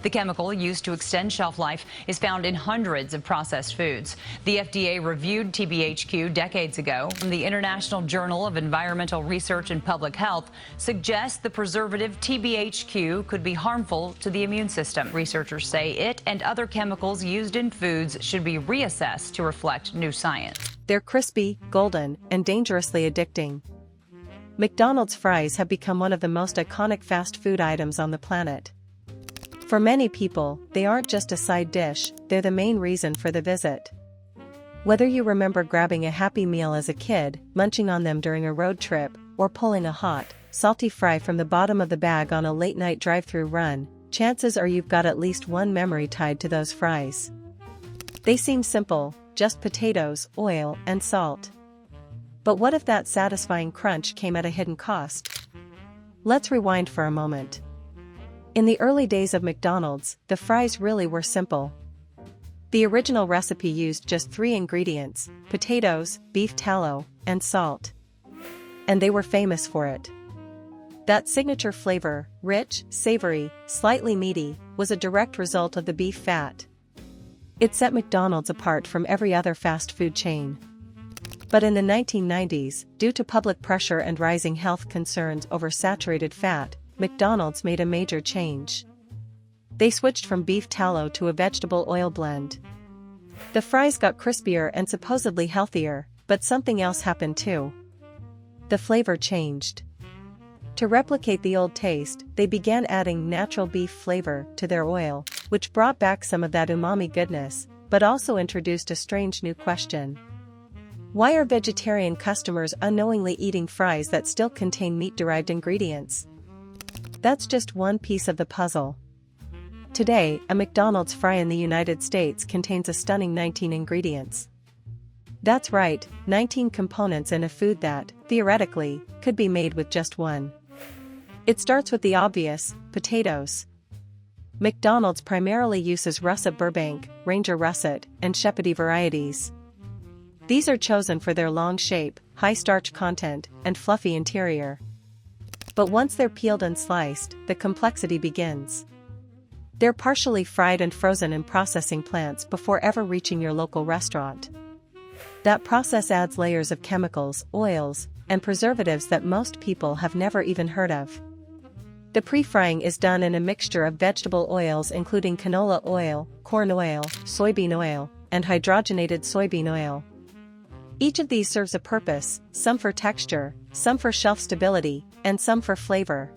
The chemical used to extend shelf life is found in hundreds of processed foods. The FDA reviewed TBHQ decades ago. The International Journal of Environmental Research and Public Health suggests the preservative TBHQ could be harmful to the immune system. Researchers say it and other chemicals used in foods should be reassessed to reflect new science. They're crispy, golden, and dangerously addicting. McDonald's fries have become one of the most iconic fast food items on the planet. For many people, they aren't just a side dish, they're the main reason for the visit. Whether you remember grabbing a Happy Meal as a kid, munching on them during a road trip, or pulling a hot, salty fry from the bottom of the bag on a late-night drive-thru run, chances are you've got at least one memory tied to those fries. They seem simple, just potatoes, oil, and salt. But what if that satisfying crunch came at a hidden cost? Let's rewind for a moment. In the early days of McDonald's, the fries really were simple. The original recipe used just 3 ingredients: potatoes, beef tallow, and salt. And they were famous for it. That signature flavor, rich, savory, slightly meaty, was a direct result of the beef fat. It set McDonald's apart from every other fast food chain. But in the 1990s, due to public pressure and rising health concerns over saturated fat, McDonald's made a major change. They switched from beef tallow to a vegetable oil blend. The fries got crispier and supposedly healthier, but something else happened too. The flavor changed. To replicate the old taste, they began adding natural beef flavor to their oil, which brought back some of that umami goodness, but also introduced a strange new question. Why are vegetarian customers unknowingly eating fries that still contain meat-derived ingredients? That's just one piece of the puzzle. Today, a McDonald's fry in the United States contains a stunning 19 ingredients. That's right, 19 components in a food that, theoretically, could be made with just one. It starts with the obvious: potatoes. McDonald's primarily uses Russet Burbank, Ranger Russet, and Shepherdie varieties. These are chosen for their long shape, high starch content, and fluffy interior. But once they're peeled and sliced, the complexity begins. They're partially fried and frozen in processing plants before ever reaching your local restaurant. That process adds layers of chemicals, oils, and preservatives that most people have never even heard of. The pre-frying is done in a mixture of vegetable oils including canola oil, corn oil, soybean oil, and hydrogenated soybean oil. Each of these serves a purpose, some for texture, some for shelf stability, and some for flavor.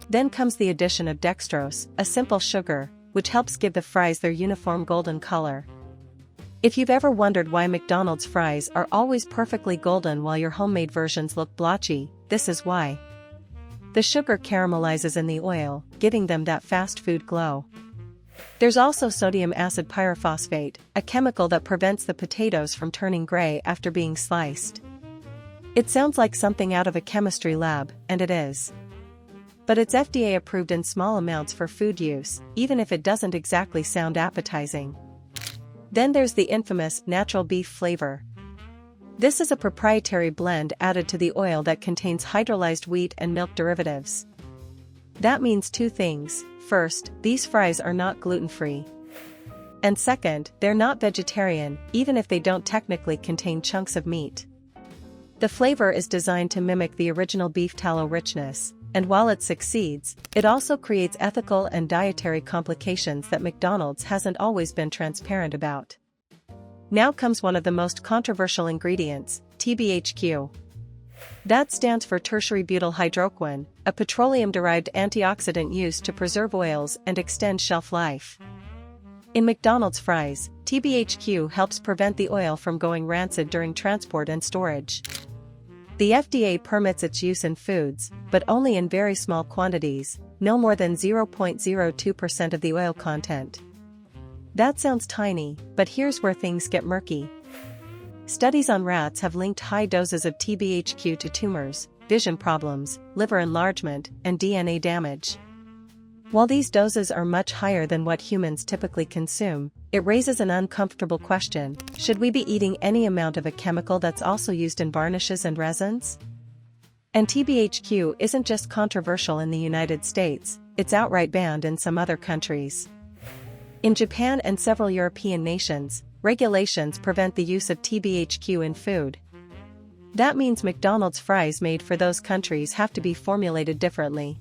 Then comes the addition of dextrose, a simple sugar, which helps give the fries their uniform golden color. If you've ever wondered why McDonald's fries are always perfectly golden while your homemade versions look blotchy, this is why. The sugar caramelizes in the oil, giving them that fast food glow. There's also sodium acid pyrophosphate, a chemical that prevents the potatoes from turning gray after being sliced. It sounds like something out of a chemistry lab, and it is. But it's FDA approved in small amounts for food use, even if it doesn't exactly sound appetizing. Then there's the infamous natural beef flavor. This is a proprietary blend added to the oil that contains hydrolyzed wheat and milk derivatives. That means 2 things. First, these fries are not gluten-free. And second, they're not vegetarian, even if they don't technically contain chunks of meat. The flavor is designed to mimic the original beef tallow richness, and while it succeeds, it also creates ethical and dietary complications that McDonald's hasn't always been transparent about. Now comes one of the most controversial ingredients, TBHQ. That stands for tertiary butyl hydroquin, a petroleum-derived antioxidant used to preserve oils and extend shelf life. In McDonald's fries, TBHQ helps prevent the oil from going rancid during transport and storage. The FDA permits its use in foods, but only in very small quantities, no more than 0.02% of the oil content. That sounds tiny, but here's where things get murky. Studies on rats have linked high doses of TBHQ to tumors, vision problems, liver enlargement, and DNA damage. While these doses are much higher than what humans typically consume, it raises an uncomfortable question: should we be eating any amount of a chemical that's also used in varnishes and resins? And TBHQ isn't just controversial in the United States, it's outright banned in some other countries. In Japan and several European nations, regulations prevent the use of TBHQ in food. That means McDonald's fries made for those countries have to be formulated differently.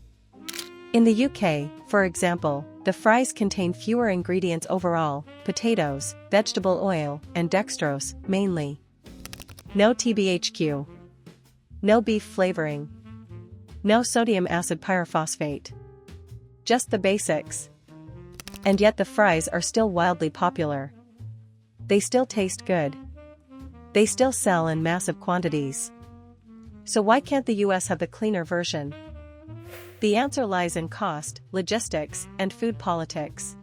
In the UK, for example, the fries contain fewer ingredients overall: potatoes, vegetable oil, and dextrose, mainly. No TBHQ. No beef flavoring. No sodium acid pyrophosphate. Just the basics. And yet the fries are still wildly popular. They still taste good. They still sell in massive quantities. So why can't the US have the cleaner version? The answer lies in cost, logistics, and food politics.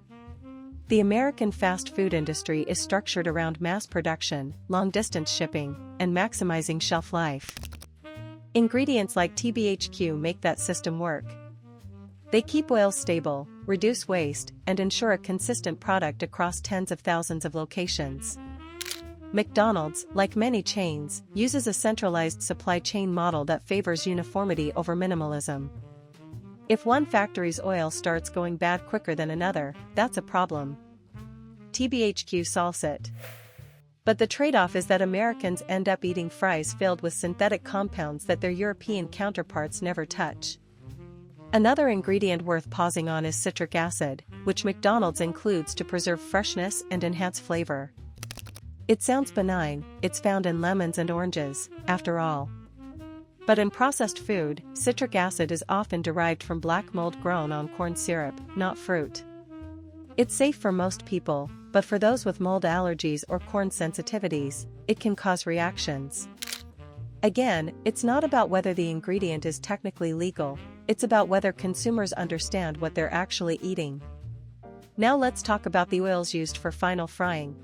The American fast food industry is structured around mass production, long-distance shipping, and maximizing shelf life. Ingredients like TBHQ make that system work. They keep oils stable, reduce waste, and ensure a consistent product across tens of thousands of locations. McDonald's, like many chains, uses a centralized supply chain model that favors uniformity over minimalism. If one factory's oil starts going bad quicker than another, that's a problem. TBHQ solves it. But the trade-off is that Americans end up eating fries filled with synthetic compounds that their European counterparts never touch. Another ingredient worth pausing on is citric acid, which McDonald's includes to preserve freshness and enhance flavor. It sounds benign, it's found in lemons and oranges, after all. But in processed food, citric acid is often derived from black mold grown on corn syrup, not fruit. It's safe for most people, but for those with mold allergies or corn sensitivities, it can cause reactions. Again, it's not about whether the ingredient is technically legal, it's about whether consumers understand what they're actually eating. Now let's talk about the oils used for final frying.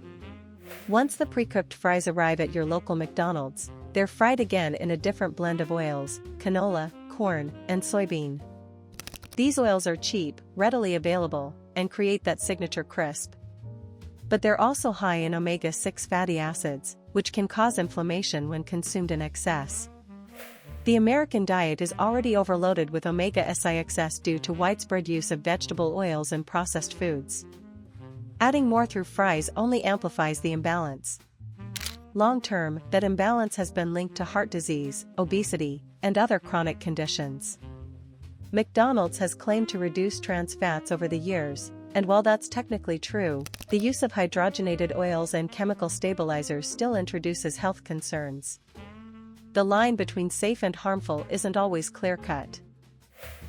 Once the pre-cooked fries arrive at your local McDonald's, they're fried again in a different blend of oils: canola, corn, and soybean. These oils are cheap, readily available, and create that signature crisp. But they're also high in omega-6 fatty acids, which can cause inflammation when consumed in excess. The American diet is already overloaded with omega-6 due to widespread use of vegetable oils in processed foods. Adding more through fries only amplifies the imbalance. Long-term, that imbalance has been linked to heart disease, obesity, and other chronic conditions. McDonald's has claimed to reduce trans fats over the years, and while that's technically true, the use of hydrogenated oils and chemical stabilizers still introduces health concerns. The line between safe and harmful isn't always clear-cut.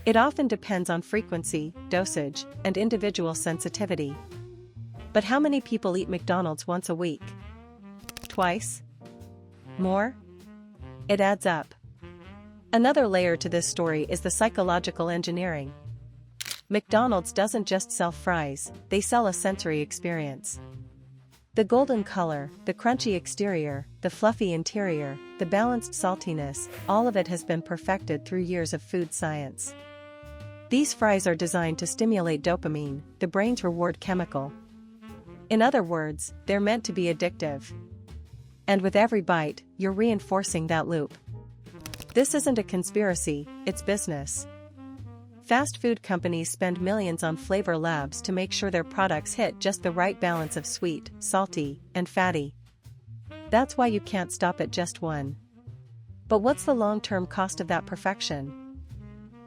It often depends on frequency, dosage, and individual sensitivity. But how many people eat McDonald's once a week? Twice? More? It adds up. Another layer to this story is the psychological engineering. McDonald's doesn't just sell fries, they sell a sensory experience. The golden color, the crunchy exterior, the fluffy interior, the balanced saltiness, all of it has been perfected through years of food science. These fries are designed to stimulate dopamine, the brain's reward chemical. In other words, they're meant to be addictive. And with every bite, you're reinforcing that loop. This isn't a conspiracy, it's business. Fast food companies spend millions on flavor labs to make sure their products hit just the right balance of sweet, salty, and fatty. That's why you can't stop at just one. But what's the long-term cost of that perfection?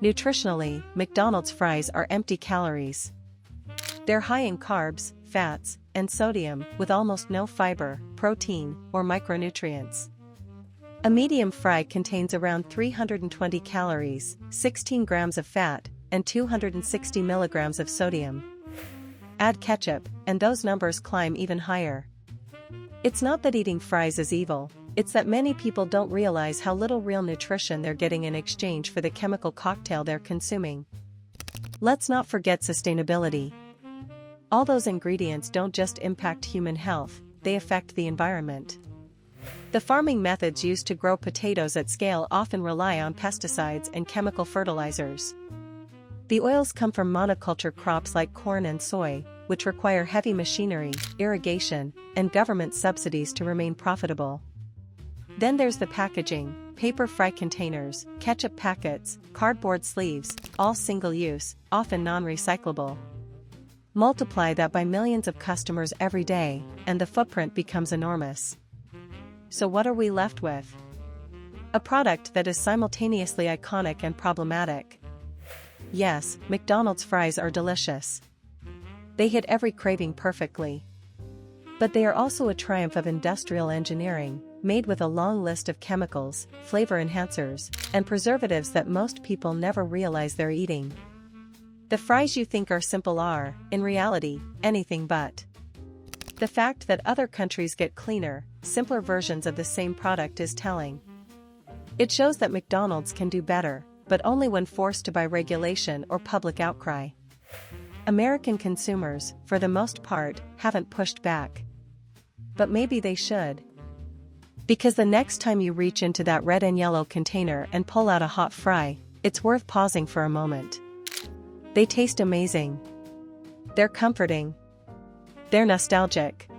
Nutritionally, McDonald's fries are empty calories. They're high in carbs, fats, and sodium, with almost no fiber, protein, or micronutrients. A medium fry contains around 320 calories, 16 grams of fat, and 260 milligrams of sodium. Add ketchup, and those numbers climb even higher. It's not that eating fries is evil, it's that many people don't realize how little real nutrition they're getting in exchange for the chemical cocktail they're consuming. Let's not forget sustainability. All those ingredients don't just impact human health, they affect the environment. The farming methods used to grow potatoes at scale often rely on pesticides and chemical fertilizers. The oils come from monoculture crops like corn and soy, which require heavy machinery, irrigation, and government subsidies to remain profitable. Then there's the packaging paper fry containers, ketchup packets, cardboard sleeves, all single-use, often non-recyclable. Multiply that by millions of customers every day, and the footprint becomes enormous. So what are we left with? A product that is simultaneously iconic and problematic. Yes, McDonald's fries are delicious. They hit every craving perfectly. But they are also a triumph of industrial engineering, made with a long list of chemicals, flavor enhancers, and preservatives that most people never realize they're eating. The fries you think are simple are, in reality, anything but. The fact that other countries get cleaner, simpler versions of the same product is telling. It shows that McDonald's can do better, but only when forced by regulation or public outcry. American consumers, for the most part, haven't pushed back. But maybe they should. Because the next time you reach into that red and yellow container and pull out a hot fry, it's worth pausing for a moment. They taste amazing. They're comforting. They're nostalgic.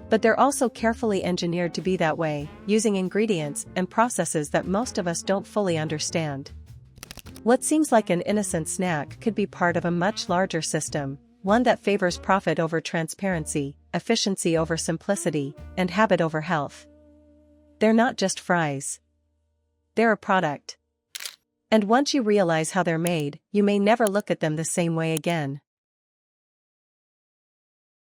But they're also carefully engineered to be that way, using ingredients and processes that most of us don't fully understand. What seems like an innocent snack could be part of a much larger system, one that favors profit over transparency, efficiency over simplicity, and habit over health. They're not just fries. They're a product. And once you realize how they're made, you may never look at them the same way again.